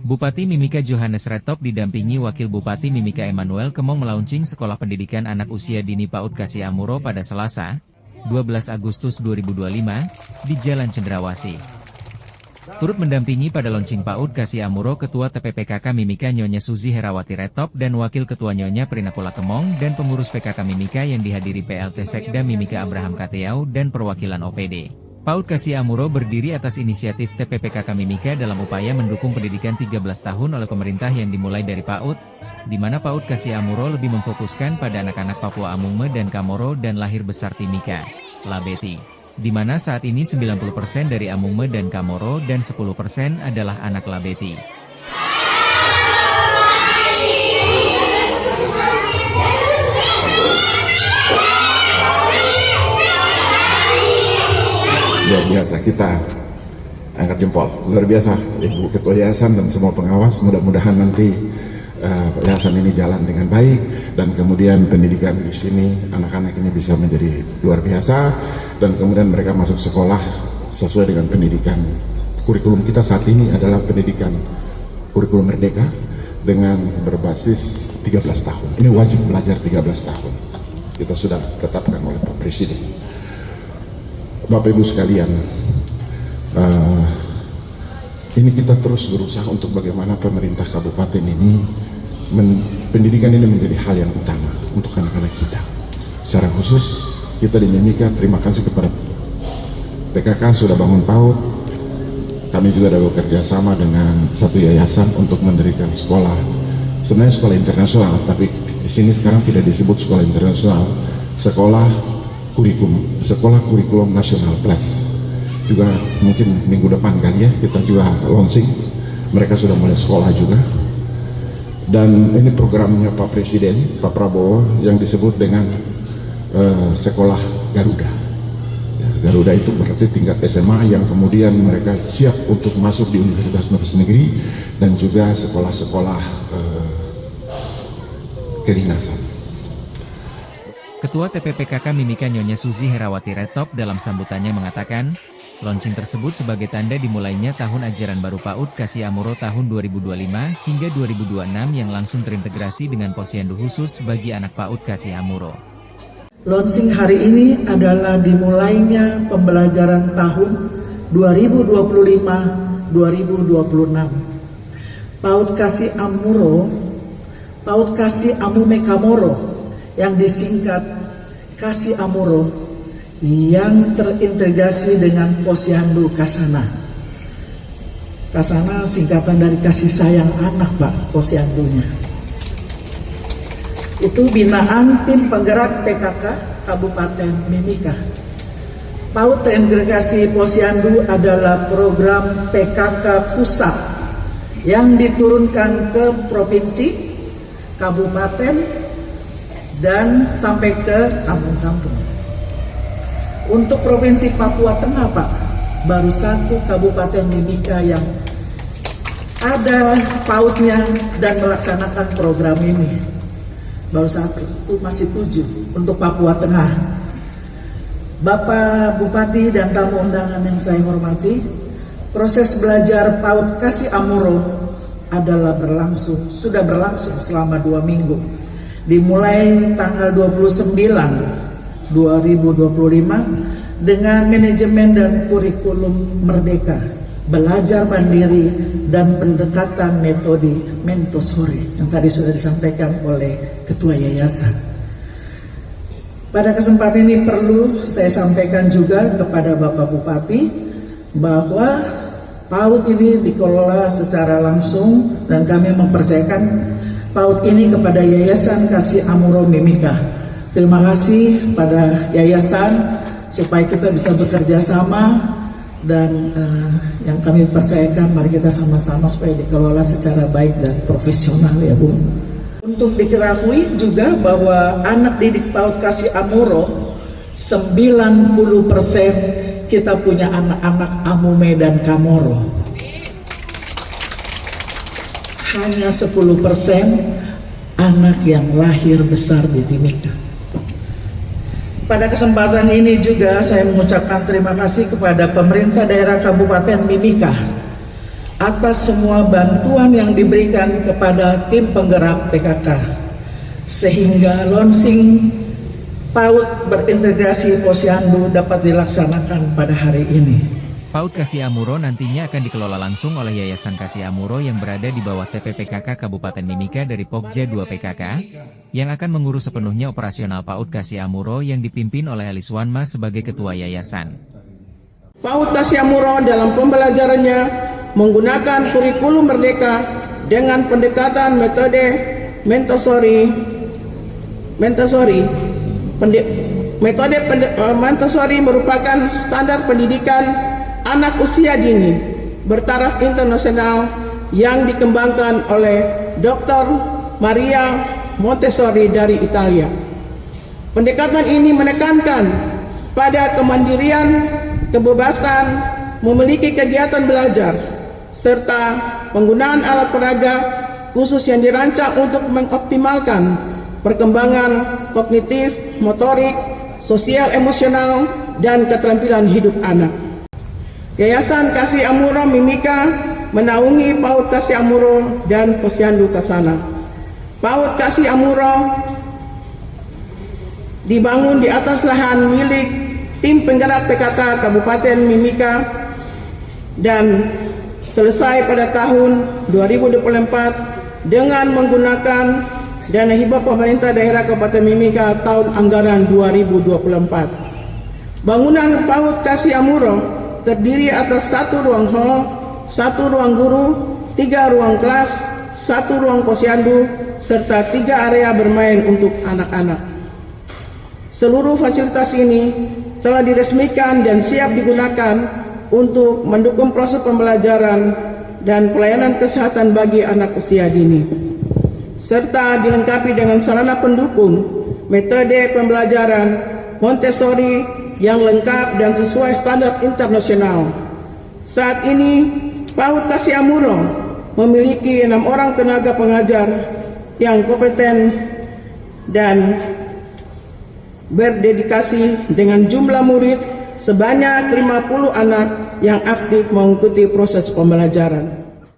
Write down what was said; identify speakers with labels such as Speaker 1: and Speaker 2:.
Speaker 1: Bupati Mimika Johannes Retop didampingi Wakil Bupati Mimika Emmanuel Kemong melaunching Sekolah Pendidikan Anak Usia Dini PAUD Kasih Amuro pada Selasa, 12 Agustus 2025, di Jalan Cendrawasih. Turut mendampingi pada launching PAUD Kasih Amuro Ketua TPPKK Mimika Nyonya Suzi Herawati Retop dan Wakil Ketua Nyonya Prinakula Kemong dan pengurus PKK Mimika yang dihadiri PLT Sekda Mimika Abraham Kateau dan perwakilan OPD. PAUD Kasih Amuro berdiri atas inisiatif TPPKK Mimika dalam upaya mendukung pendidikan 13 tahun oleh pemerintah yang dimulai dari PAUD, di mana PAUD Kasih Amuro lebih memfokuskan pada anak-anak Papua Amungme dan Kamoro dan lahir besar Timika, Labeti, di mana saat ini 90% dari Amungme dan Kamoro dan 10% adalah anak Labeti.
Speaker 2: Luar biasa, kita angkat jempol. Luar biasa Ibu Ketua Yayasan dan semua pengawas. Mudah-mudahan nanti yayasan ini jalan dengan baik dan kemudian pendidikan di sini anak-anak ini bisa menjadi luar biasa dan kemudian mereka masuk sekolah sesuai dengan pendidikan. Kurikulum kita saat ini adalah pendidikan kurikulum merdeka dengan berbasis 13 tahun. Ini wajib belajar 13 tahun. Kita sudah tetapkan oleh Pak Presiden. Bapak Ibu sekalian, ini kita terus berusaha untuk bagaimana pemerintah kabupaten ini, pendidikan ini menjadi hal yang utama untuk anak-anak kita. Secara khusus, kita di Mimika terima kasih kepada PKK sudah bangun PAUD. Kami juga ada bekerja sama dengan satu yayasan untuk mendirikan sekolah, sebenarnya sekolah internasional, tapi di sini sekarang tidak disebut sekolah internasional, sekolah kurikulum nasional plus. Juga mungkin minggu depan kali ya kita juga launching, mereka sudah mulai sekolah juga, dan ini programnya Pak Presiden Pak Prabowo yang disebut dengan sekolah Garuda ya, Garuda itu berarti tingkat SMA yang kemudian mereka siap untuk masuk di universitas negeri dan juga sekolah-sekolah kedinasan.
Speaker 1: Ketua TPPKK Mimika Nyonya Suzi Herawati Retop dalam sambutannya mengatakan, launching tersebut sebagai tanda dimulainya tahun ajaran baru PAUD Kasih Amuro tahun 2025 hingga 2026 yang langsung terintegrasi dengan posyandu khusus bagi anak PAUD Kasih Amuro.
Speaker 3: Launching hari ini adalah dimulainya pembelajaran tahun 2025-2026. PAUD Kasih Amuro, PAUD Kasih Amume Kamoro, yang disingkat Kasih Amuro, yang terintegrasi dengan posyandu Kasana. Kasana singkatan dari kasih sayang anak, Pak, posyandunya. Itu binaan tim penggerak PKK Kabupaten Mimika. PAUD terintegrasi posyandu adalah program PKK pusat yang diturunkan ke provinsi, kabupaten, dan sampai ke kampung-kampung. Untuk Provinsi Papua Tengah, Pak, baru satu Kabupaten Mimika yang ada PAUD-nya dan melaksanakan program ini. Baru satu, itu masih 7 untuk Papua Tengah. Bapak Bupati dan tamu undangan yang saya hormati, proses belajar PAUD Kasih Amuro adalah sudah berlangsung selama 2 minggu. Dimulai tanggal 29 2025 dengan manajemen dan kurikulum merdeka, belajar mandiri dan pendekatan metode Montessori yang tadi sudah disampaikan oleh Ketua Yayasan. Pada kesempatan ini perlu saya sampaikan juga kepada Bapak Bupati bahwa PAUD ini dikelola secara langsung dan kami mempercayakan PAUD ini kepada Yayasan Kasih Amuro Mimika. Terima kasih pada yayasan supaya kita bisa bekerja sama dan yang kami percayakan mari kita sama-sama supaya dikelola secara baik dan profesional ya Bu. Untuk diketahui juga bahwa anak didik PAUD Kasih Amuro 90% kita punya anak-anak Amume dan Kamoro. Hanya 10% anak yang lahir besar di Timika. Pada kesempatan ini juga saya mengucapkan terima kasih kepada pemerintah daerah Kabupaten Mimika atas semua bantuan yang diberikan kepada tim penggerak PKK, sehingga launching PAUD berintegrasi Posyandu dapat dilaksanakan pada hari ini.
Speaker 1: PAUD Kasih Amuro nantinya akan dikelola langsung oleh Yayasan Kasih Amuro yang berada di bawah TPPKK Kabupaten Mimika dari Pokja 2 PKK, yang akan mengurus sepenuhnya operasional PAUD Kasih Amuro yang dipimpin oleh Alis Wanma sebagai ketua yayasan.
Speaker 4: PAUD Kasih Amuro dalam pembelajarannya menggunakan kurikulum merdeka dengan pendekatan metode Montessori. Metode Montessori merupakan standar pendidikan anak usia dini bertaraf internasional yang dikembangkan oleh Dr. Maria Montessori dari Italia. Pendekatan ini menekankan pada kemandirian, kebebasan, memiliki kegiatan belajar, serta penggunaan alat peraga khusus yang dirancang untuk mengoptimalkan perkembangan kognitif, motorik, sosial emosional, dan keterampilan hidup anak. Yayasan Kasih Amuro Mimika menaungi PAUD Kasih Amuro dan Posyandu Kasana. PAUD Kasih Amuro dibangun di atas lahan milik tim penggerak PKK Kabupaten Mimika dan selesai pada tahun 2024 dengan menggunakan dana hibah pemerintah daerah Kabupaten Mimika tahun anggaran 2024. Bangunan PAUD Kasih Amuro terdiri atas 1 ruang hall, 1 ruang guru, 3 ruang kelas, 1 ruang posyandu, serta 3 area bermain untuk anak-anak. Seluruh fasilitas ini telah diresmikan dan siap digunakan untuk mendukung proses pembelajaran dan pelayanan kesehatan bagi anak usia dini, serta dilengkapi dengan sarana pendukung metode pembelajaran Montessori yang lengkap dan sesuai standar internasional. Saat ini, PAUD Kasih Amuro memiliki 6 orang tenaga pengajar yang kompeten dan berdedikasi dengan jumlah murid sebanyak 50 anak yang aktif mengikuti proses pembelajaran.